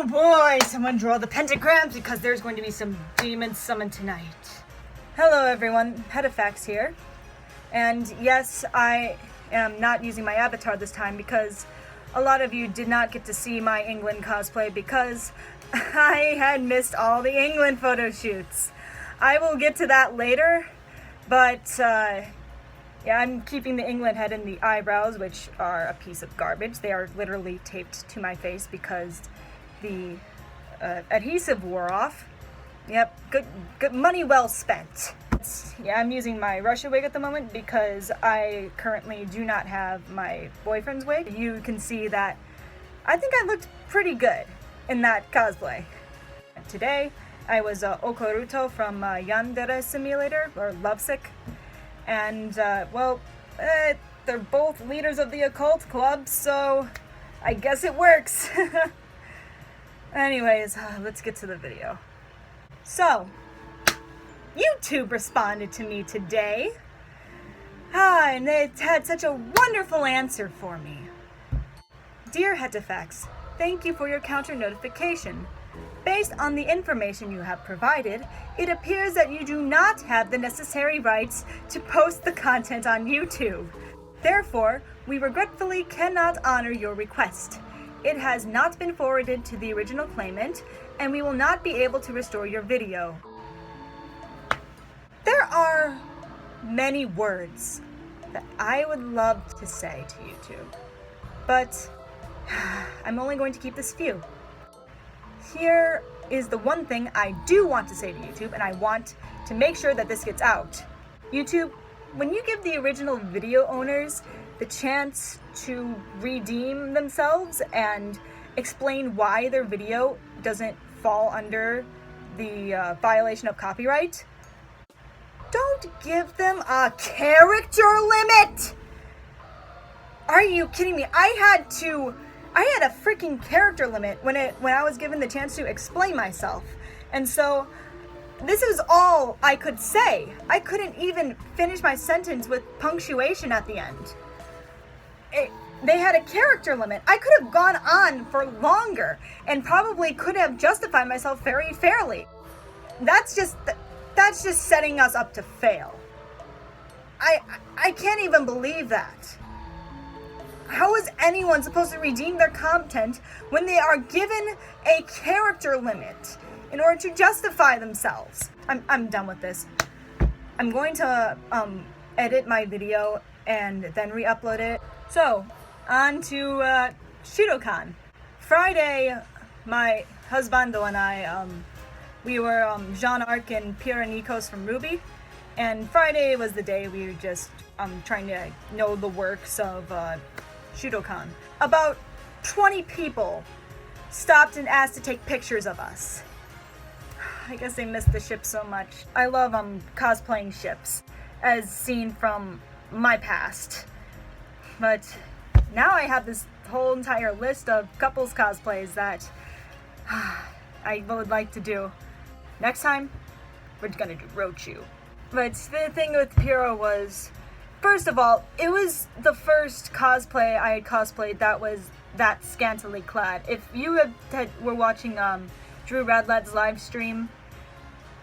Oh boy, someone draw the pentagrams because there's going to be some demons summoned tonight. Hello everyone, Hetafax here. And yes, I am not using my avatar this time because a lot of you did not get to see my England cosplay because I had missed all the England photo shoots. I will get to that later, but yeah, I'm keeping the England head and the eyebrows, which are a piece of garbage. They are literally taped to my face because the adhesive wore off. Yep, good money well spent. Yeah, I'm using my Russia wig at the moment because I currently do not have my boyfriend's wig. You can see that I think I looked pretty good in that cosplay. Today, I was Okuruto from Yandere Simulator, or Lovesick. And, they're both leaders of the occult club, so I guess it works. Anyways, let's get to the video. So, YouTube responded to me today. And they had such a wonderful answer for me. Dear Hetafax, thank you for your counter notification. Based on the information you have provided, it appears that you do not have the necessary rights to post the content on YouTube. Therefore, we regretfully cannot honor your request. It has not been forwarded to the original claimant, and we will not be able to restore your video. There are many words that I would love to say to YouTube, but I'm only going to keep this few. Here is the one thing I do want to say to YouTube, and I want to make sure that this gets out. YouTube, when you give the original video owners the chance to redeem themselves and explain why their video doesn't fall under the violation of copyright, don't give them a character limit! Are you kidding me? I had a freaking character limit when I was given the chance to explain myself. And so this is all I could say. I couldn't even finish my sentence with punctuation at the end. They had a character limit. I could have gone on for longer and probably could have justified myself very fairly. That's just setting us up to fail. I can't even believe that. How is anyone supposed to redeem their content when they are given a character limit in order to justify themselves? I'm done with this. I'm going to edit my video and then re-upload it. So, on to ShutoCon. Friday, my husbando and I, we were Jean Arc and Pierre Nikos from Ruby. And Friday was the day we were just trying to know the works of ShutoCon. About 20 people stopped and asked to take pictures of us. I guess they missed the ship so much. I love cosplaying ships, as seen from my past. But now I have this whole entire list of couples cosplays that I would like to do. Next time, we're gonna do Rochu. But the thing with Piero was, first of all, it was the first cosplay I had cosplayed that was that scantily clad. If you were watching Drew Radlad's live stream,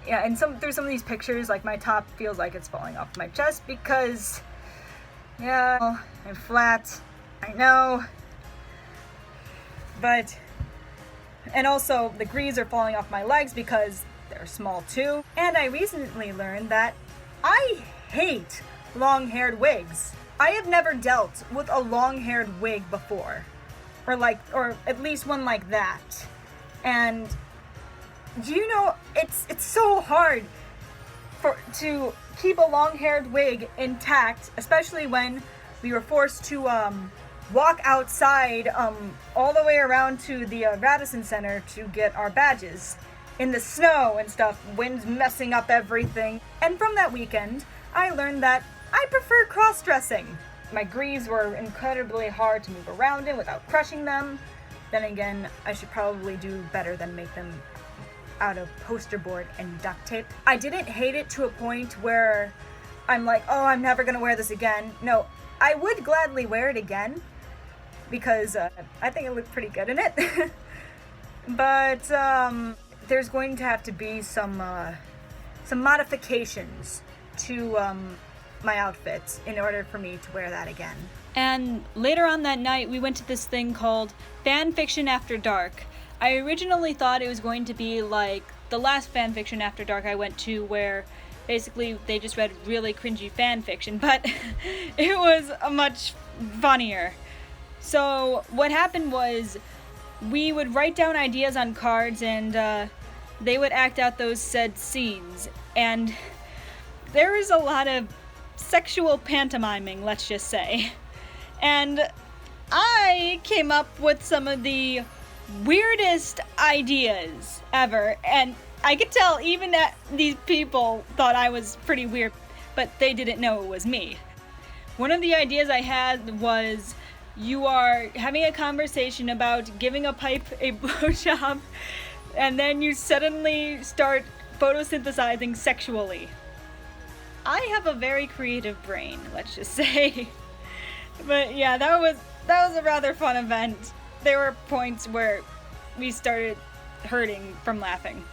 yeah, and through some of these pictures, like my top feels like it's falling off my chest because, yeah, I'm flat. I know. But, and also the greaves are falling off my legs because they're small too. And I recently learned that I hate long-haired wigs. I have never dealt with a long-haired wig before, or at least one like that. And do you know, it's so hard to keep a long-haired wig intact, especially when we were forced to walk outside all the way around to the Radisson Center to get our badges in the snow and stuff, wind's messing up everything. And from that weekend, I learned that I prefer cross-dressing. My greaves were incredibly hard to move around in without crushing them. Then again, I should probably do better than make them out of poster board and duct tape. I didn't hate it to a point where I'm like, oh, I'm never gonna wear this again. No, I would gladly wear it again because I think it looked pretty good in it. but there's going to have to be some modifications to my outfit in order for me to wear that again. And later on that night, we went to this thing called Fanfiction After Dark. I originally thought it was going to be like the last Fanfiction After Dark I went to, where basically they just read really cringy fanfiction, but it was much funnier. So what happened was we would write down ideas on cards, and they would act out those said scenes. And there was a lot of sexual pantomiming, let's just say. And I came up with some of the weirdest ideas ever, and I could tell even that these people thought I was pretty weird, but they didn't know it was me. One of the ideas I had was you are having a conversation about giving a pipe a blowjob, and then you suddenly start photosynthesizing sexually. I have a very creative brain, let's just say. But yeah, that was a rather fun event. There were points where we started hurting from laughing.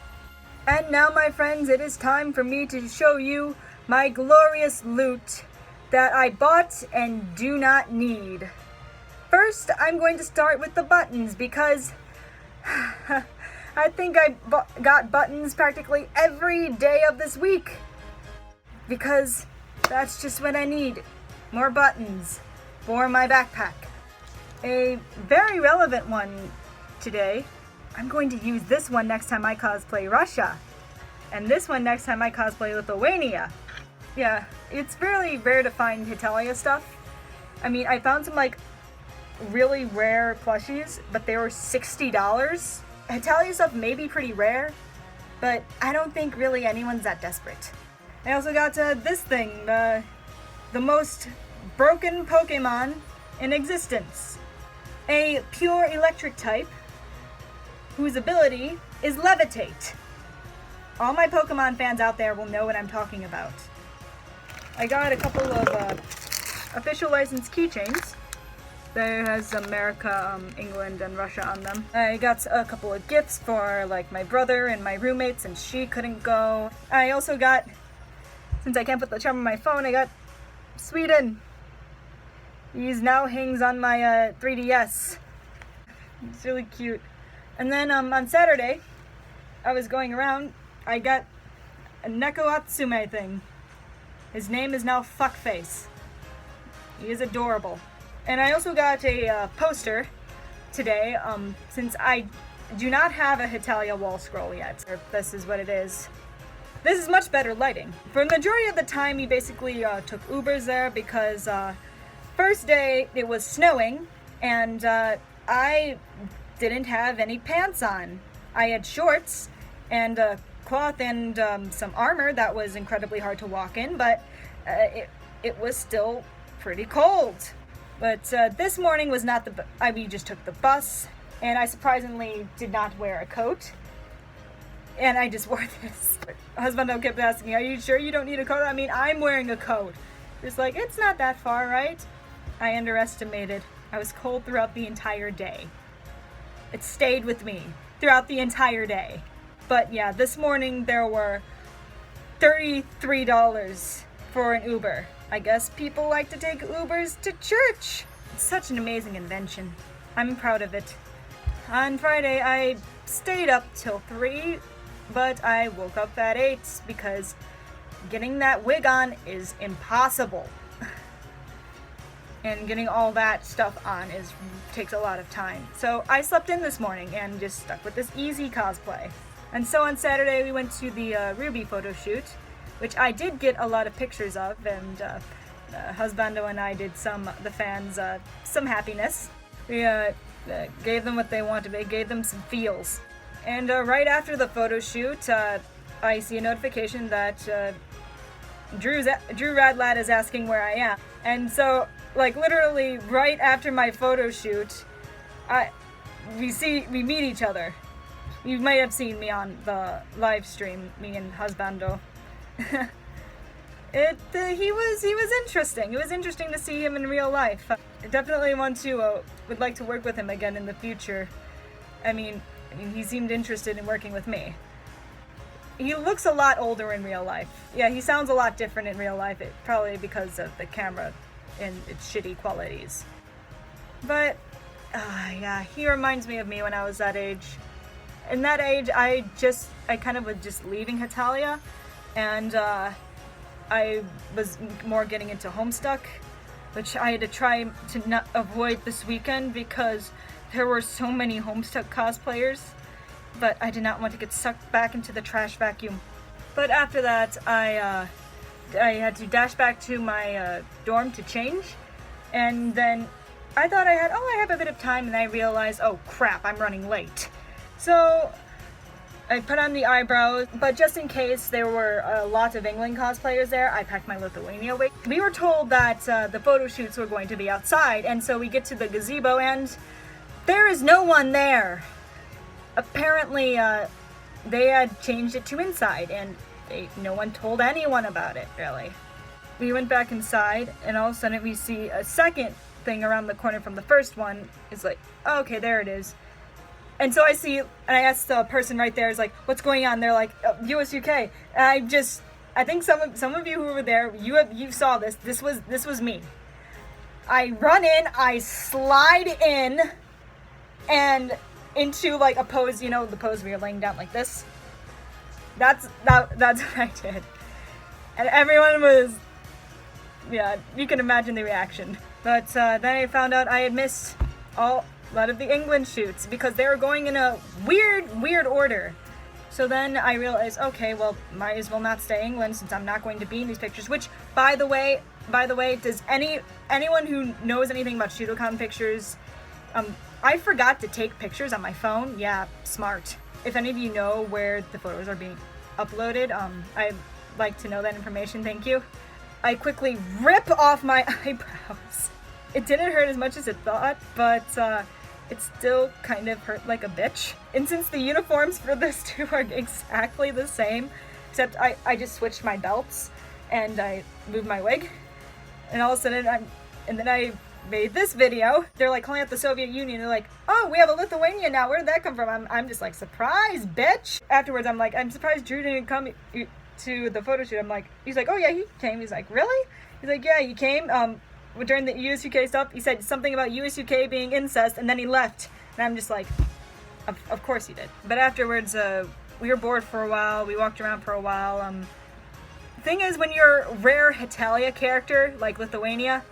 And now, my friends, it is time for me to show you my glorious loot that I bought and do not need. First, I'm going to start with the buttons because I think I got buttons practically every day of this week. Because that's just what I need. More buttons for my backpack. A very relevant one today. I'm going to use this one next time I cosplay Russia. And this one next time I cosplay Lithuania. Yeah, it's really rare to find Hetalia stuff. I mean, I found some like really rare plushies, but they were $60. Hetalia stuff may be pretty rare, but I don't think really anyone's that desperate. I also got this thing, the most broken Pokemon in existence. A pure electric type, whose ability is levitate. All my Pokemon fans out there will know what I'm talking about. I got a couple of official licensed keychains. There has America, England, and Russia on them. I got a couple of gifts for like my brother and my roommate since she couldn't go. I also got, since I can't put the charm on my phone, I got Sweden. He now hangs on my 3DS. It's really cute. And then on Saturday, I was going around, I got a Neko Atsume thing. His name is now Fuckface. He is adorable. And I also got a poster today, since I do not have a Hetalia wall scroll yet. This is what it is. This is much better lighting. For the majority of the time, we basically took Ubers there because first day it was snowing, and I didn't have any pants on. I had shorts and cloth and some armor that was incredibly hard to walk in, but it was still pretty cold. But this morning was not we just took the bus, and I surprisingly did not wear a coat. And I just wore this. My husband kept asking me, are you sure you don't need a coat? I mean, I'm wearing a coat. Just like, it's not that far, right? I underestimated. I was cold throughout the entire day. It stayed with me throughout the entire day. But yeah, this morning there were $33 for an Uber. I guess people like to take Ubers to church. It's such an amazing invention. I'm proud of it. On Friday, I stayed up till 3, but I woke up at 8 because getting that wig on is impossible. And getting all that stuff on takes a lot of time. So I slept in this morning and just stuck with this easy cosplay. And so on Saturday we went to the Ruby photo shoot, which I did get a lot of pictures of, and Husbando and I did the fans some happiness. We gave them what they wanted. They gave them some feels. And right after the photo shoot, I see a notification that Drew Radlad is asking where I am. And so, like, literally right after my photo shoot, we meet each other. You might have seen me on the live stream, me and Husbando. He was interesting. It was interesting to see him in real life. I definitely would like to work with him again in the future. I mean, he seemed interested in working with me. He looks a lot older in real life. Yeah, he sounds a lot different in real life, probably because of the camera and its shitty qualities. But, yeah, he reminds me of me when I was that age. In that age, I kind of was just leaving Hetalia, and I was more getting into Homestuck, which I had to try to not avoid this weekend because there were so many Homestuck cosplayers. But I did not want to get sucked back into the trash vacuum. But after that, I had to dash back to my dorm to change, and then I thought I have a bit of time, and I realized, oh crap, I'm running late. So I put on the eyebrows, but just in case there were a lot of England cosplayers there, I packed my Lithuania wig. We were told that the photo shoots were going to be outside, and so we get to the gazebo, and there is no one there. Apparently, they had changed it to inside, and no one told anyone about it, really. We went back inside, and all of a sudden we see a second thing around the corner from the first one. It's like, oh, okay, there it is. And so I asked the person right there, is like, what's going on? They're like, oh, US UK. And I think some of you who were there, you saw this. This was me. I run in, I slide in, and into like a pose, you know, the pose where you're laying down like this. That's what I did. And everyone was, yeah, you can imagine the reaction. But then I found out I had missed a lot of the England shoots because they were going in a weird order. So then I realized, okay, well, might as well not stay England since I'm not going to be in these pictures. Which, by the way, does anyone who knows anything about ShutoCon pictures, I forgot to take pictures on my phone. Yeah, smart. If any of you know where the photos are being uploaded, I'd like to know that information, thank you. I quickly rip off my eyebrows. It didn't hurt as much as it thought, but it still kind of hurt like a bitch. And since the uniforms for this two are exactly the same, except I just switched my belts and I moved my wig, and all of a sudden I made this video. They're like calling out the Soviet Union. They're like, oh, we have a Lithuania now. Where did that come from? I'm just like, surprise, bitch. Afterwards, I'm like, I'm surprised Drew didn't come to the photo shoot. I'm like, he's like, oh yeah, he came. He's like, really? He's like, yeah, he came. During the US UK stuff, he said something about US UK being incest, and then he left. And I'm just like, of course he did. But afterwards, we were bored for a while. We walked around for a while. The thing is, when you're a rare Hetalia character like Lithuania,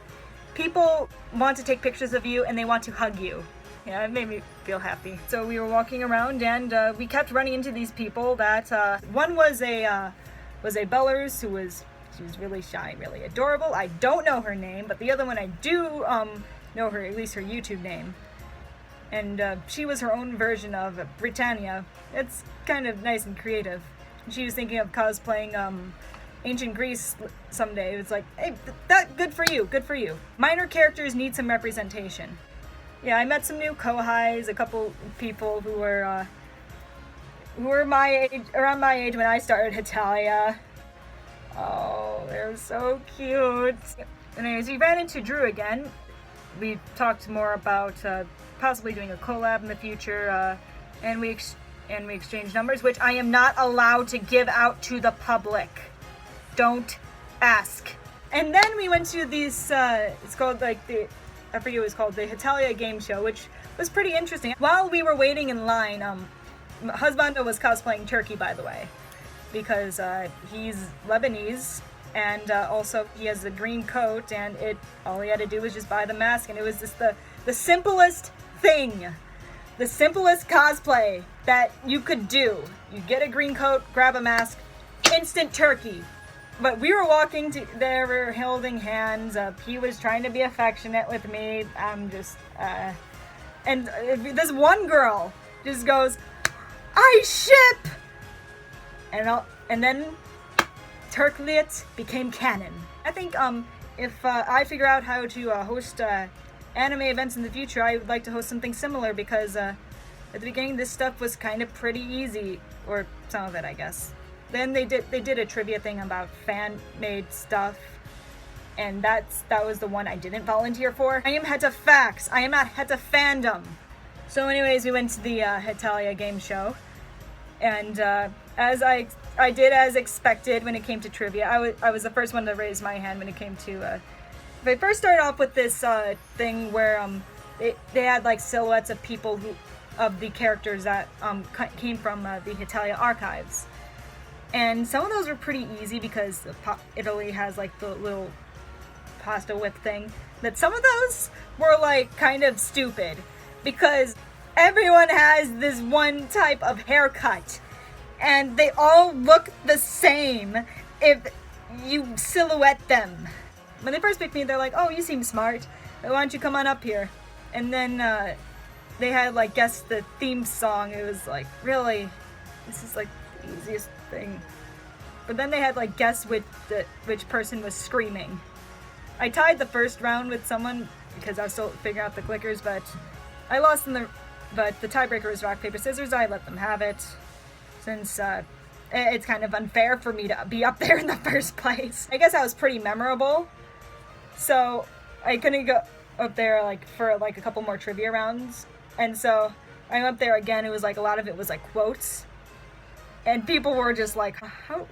people want to take pictures of you and they want to hug you. Yeah, it made me feel happy. So we were walking around and we kept running into these people that one was a Belarus who was really shy, really adorable. I don't know her name, but the other one I do know her, at least her YouTube name. And she was her own version of Britannia. It's kind of nice and creative. She was thinking of cosplaying ancient Greece someday. It's like, hey, that good for you. Minor characters need some representation. Yeah, I met some new kohais, a couple people who were my age, around my age when I started Hetalia. Oh, they're so cute. Anyways, we ran into Drew again. We talked more about possibly doing a collab in the future, and we exchanged numbers, which I am not allowed to give out to the public. Don't ask. And then we went to these, it's called like I forget what it was called, the Hetalia game show, which was pretty interesting. While we were waiting in line, husband was cosplaying Turkey, by the way, because he's Lebanese, and also he has the green coat, and all he had to do was just buy the mask, and it was just the simplest thing, the simplest cosplay that you could do. You get a green coat, grab a mask, instant Turkey. But we were walking there, we were holding hands. He was trying to be affectionate with me. I'm just, and this one girl just goes, "I ship," and then Turklet became canon. I think if I figure out how to host anime events in the future, I would like to host something similar because at the beginning this stuff was kind of pretty easy, or some of it, I guess. Then they did a trivia thing about fan-made stuff, and that was the one I didn't volunteer for. I am Heta Facts. I am not Heta Fandom. So anyways, we went to the Hetalia game show, and as I did as expected when it came to trivia. I was the first one to raise my hand when it came to. They first started off with this thing where they had like silhouettes of people of the characters that came from the Hetalia archives, and some of those were pretty easy because Italy has like the little pasta whip thing. That some of those were like kind of stupid because everyone has this one type of haircut and they all look the same if you silhouette them. When they first picked me, they're like, oh, you seem smart, why don't you come on up here? And then they had like guess the theme song. It was like, really, this is like the easiest thing. But then they had like guess which person was screaming. I tied the first round with someone because I was still figuring out the clickers, but I lost but the tiebreaker was rock, paper, scissors. I let them have it since it's kind of unfair for me to be up there in the first place. I guess I was pretty memorable, so I couldn't go up there like for like a couple more trivia rounds, and so I went up there again. It was like a lot of it was like quotes, and people were just like, how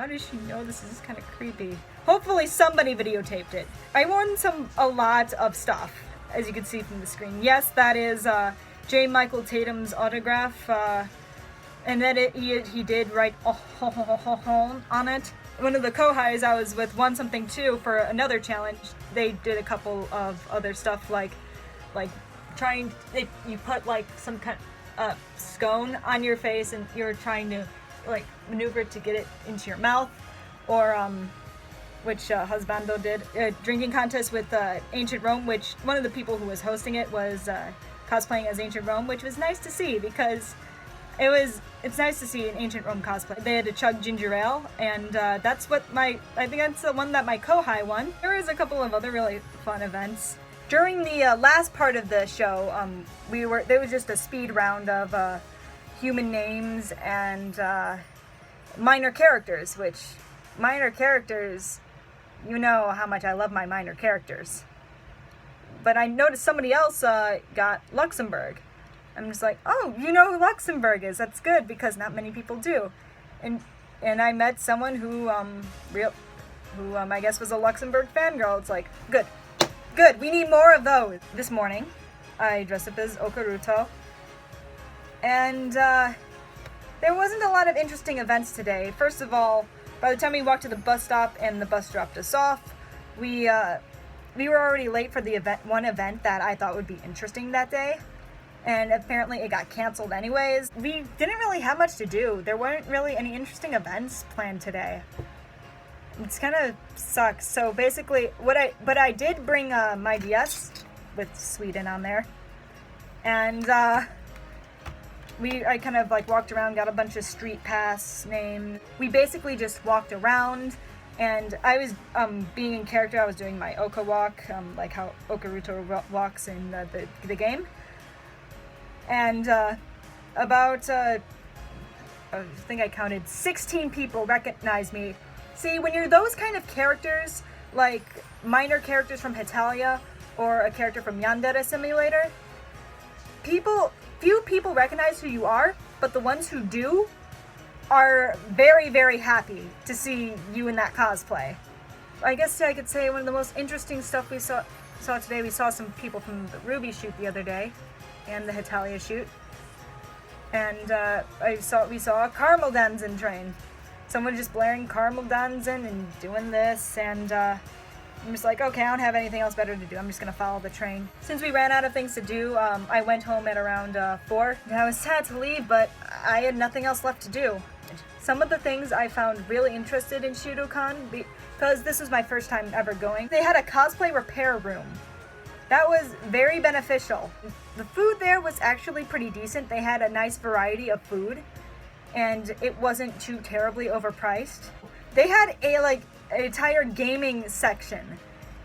did she know this? Is kind of creepy. Hopefully somebody videotaped it. I won a lot of stuff, as you can see from the screen. Yes, that is J. Michael Tatum's autograph, and then he did write on it. One of the co-highs I was with won something too for another challenge. They did a couple of other stuff like you put like some kind of scone on your face and you're trying to like maneuver it to get it into your mouth, or which Husbando did, a drinking contest with Ancient Rome, which one of the people who was hosting it was cosplaying as Ancient Rome, which was nice to see because it's nice to see an Ancient Rome cosplay. They had to chug ginger ale, and that's what I think that's the one that my co-high won. There was a couple of other really fun events. During the last part of the show, there was just a speed round of human names and minor characters, which minor characters, you know how much I love my minor characters. But I noticed somebody else got Luxembourg. I'm just like, oh, you know who Luxembourg is. That's good because not many people do. And I met someone who I guess was a Luxembourg fangirl. It's like, good. We need more of those. This morning, I dressed up as Okaruto. And there wasn't a lot of interesting events today. First of all, by the time we walked to the bus stop and the bus dropped us off, we were already late for the one event that I thought would be interesting that day. And apparently it got canceled anyways. We didn't really have much to do. There weren't really any interesting events planned today. It's kind of sucks. So basically, but I did bring my DS with Sweden on there. And I kind of like walked around, got a bunch of street pass names. We basically just walked around, and I was being in character. I was doing my Oka walk, like how Okaruto walks in the game. And about I think I counted 16 people recognized me. See, when you're those kind of characters, like minor characters from Hetalia or a character from Yandere Simulator, few people recognize who you are, but the ones who do are very, very happy to see you in that cosplay. I guess I could say one of the most interesting stuff we saw today, we saw some people from the Ruby shoot the other day and the Hetalia shoot. And we saw a Caramel Danzen train. Someone just blaring Caramel Danzen and doing this, and I'm just like, okay, I don't have anything else better to do. I'm just gonna follow the train. Since we ran out of things to do, I went home at around 4. And I was sad to leave, but I had nothing else left to do. Some of the things I found really interested in ShutoCon, because this was my first time ever going. They had a cosplay repair room. That was very beneficial. The food there was actually pretty decent. They had a nice variety of food, and it wasn't too terribly overpriced. They had an entire gaming section.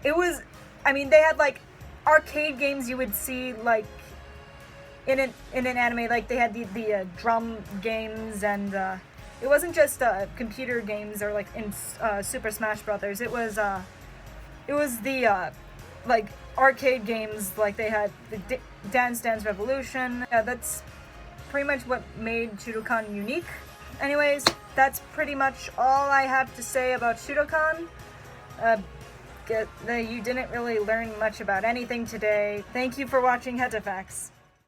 They had like arcade games you would see like in an anime. Like they had the drum games, and it wasn't just computer games or like in Super Smash Brothers. It was the like arcade games like they had the Dance Dance Revolution. Yeah, that's pretty much what made ShutoCon unique. Anyways, that's pretty much all I have to say about ShutoCon. You didn't really learn much about anything today. Thank you for watching Hetafax.